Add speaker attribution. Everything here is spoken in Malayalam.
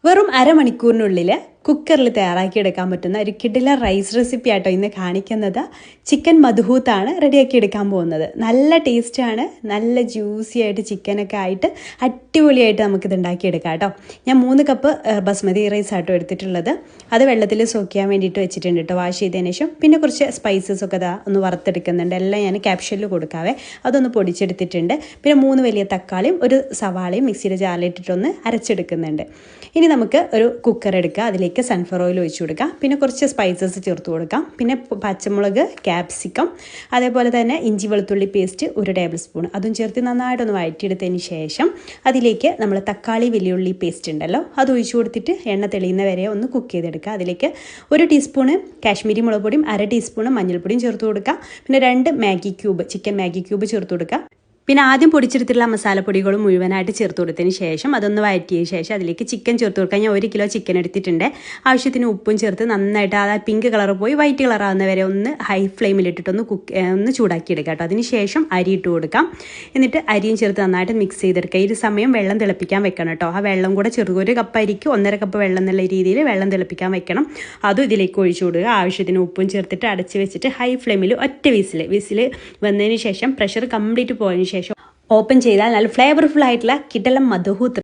Speaker 1: വെറും അരമണിക്കൂറിനുള്ളിൽ കുക്കറിൽ തയ്യാറാക്കിയെടുക്കാൻ പറ്റുന്ന ഒരു കിടിലൻ റൈസ് റെസിപ്പി ആട്ടോ ഇന്ന് കാണിക്കുന്നത്. ചിക്കൻ മധുഹൂത്താണ് റെഡിയാക്കി എടുക്കാൻ പോകുന്നത്. നല്ല ടേസ്റ്റാണ്, നല്ല ജ്യൂസി ആയിട്ട് ചിക്കനൊക്കെ ആയിട്ട് അടിപൊളിയായിട്ട് നമുക്കിത് ഉണ്ടാക്കിയെടുക്കാം കേട്ടോ. ഞാൻ 3 കപ്പ് ബസ്മതി റൈസ് ആട്ടോ എടുത്തിട്ടുള്ളത്. അത് വെള്ളത്തിൽ സോക്ക് ചെയ്യാൻ വേണ്ടിയിട്ട് വെച്ചിട്ടുണ്ട് കേട്ടോ, വാഷ് ചെയ്തതിന് ശേഷം. പിന്നെ കുറച്ച് സ്പൈസസ് ഒക്കെ ഒന്ന് വറുത്തെടുക്കുന്നുണ്ട്. എല്ലാം ഞാൻ ക്യാപ്ഷനിൽ കൊടുക്കാവേ. അതൊന്ന് പൊടിച്ചെടുത്തിട്ടുണ്ട്. പിന്നെ 3 വലിയ തക്കാളിയും ഒരു സവാളയും മിക്സിയുടെ ജാറിലിട്ടിട്ടൊന്ന് അരച്ചെടുക്കുന്നുണ്ട്. ഇനി നമുക്ക് ഒരു കുക്കർ എടുക്കുക, അതിലേക്ക് സൺഫ്ലവർ ഓയിൽ ഒഴിച്ചു കൊടുക്കാം. പിന്നെ കുറച്ച് സ്പൈസസ് ചേർത്ത് കൊടുക്കാം. പിന്നെ പച്ചമുളക്, ക്യാപ്സിക്കം, അതേപോലെ തന്നെ ഇഞ്ചി വെളുത്തുള്ളി പേസ്റ്റ് 1 ടേബിൾ സ്പൂൺ അതും ചേർത്ത് നന്നായിട്ടൊന്ന് വഴറ്റിയെടുത്തതിന് ശേഷം അതിലേക്ക് നമ്മൾ തക്കാളി വലിയുള്ളി പേസ്റ്റ് ഉണ്ടല്ലോ അത് ഒഴിച്ചു കൊടുത്തിട്ട് എണ്ണ തെളിയുന്ന വരെ ഒന്ന് കുക്ക് ചെയ്തെടുക്കുക. അതിലേക്ക് 1 ടീസ്പൂണ് കാശ്മീരി മുളക് പൊടിയും 1/2 ടീസ്പൂണ് മഞ്ഞൾപ്പൊടിയും ചേർത്ത് കൊടുക്കുക. പിന്നെ 2 Maggi cube chicken Maggi cube ചേർത്ത് കൊടുക്കുക. പിന്നെ ആദ്യം പൊടിച്ചെടുത്തിട്ടുള്ള മസാലപ്പൊടികളും മുഴുവനായിട്ട് ചേർത്ത് കൊടുത്തതിന് ശേഷം അതൊന്ന് വഴറ്റിയ ശേഷം അതിലേക്ക് ചിക്കൻ ചേർത്ത് കൊടുക്കാൻ ഞാൻ 1 കിലോ ചിക്കൻ എടുത്തിട്ടുണ്ട്. ആവശ്യത്തിന് ഉപ്പും ചേർത്ത് നന്നായിട്ട് ആ പിങ്ക് കളർ പോയി വൈറ്റ് കളർ ആവുന്ന വരെ ഒന്ന് ഹൈ ഫ്ലെയിമിലിട്ടിട്ടൊന്ന് ഒന്ന് ചൂടാക്കി എടുക്കാം കേട്ടോ. അതിന് ശേഷം അരി ഇട്ട് കൊടുക്കാം. എന്നിട്ട് അരിയും ചേർത്ത് നന്നായിട്ട് മിക്സ് ചെയ്തെടുക്കുക. ഈ സമയം വെള്ളം തിളപ്പിക്കാൻ വെക്കണം കേട്ടോ. ആ വെള്ളം കൂടെ 1 കപ്പ് അരിക്ക് 1.5 കപ്പ് വെള്ളം എന്നുള്ള രീതിയിൽ വെള്ളം തിളപ്പിക്കാൻ വെക്കണം. അതും ഇതിലേക്ക് ഒഴിച്ചു കൊടുക്കുക. ആവശ്യത്തിന് ഉപ്പും ചേർത്തിട്ട് അടച്ച് വെച്ചിട്ട് ഹൈ ഫ്ലെയിമിൽ ഒറ്റ വിസിൽ വന്നതിന് ശേഷം പ്രഷർ കംപ്ലീറ്റ് പോയതിന് ശേഷം ഓപ്പൺ ചെയ്താൽ നല്ല ഫ്ലേവർഫുൾ ആയിട്ടുള്ള കിടിലൻ മധുഹൂത്ത്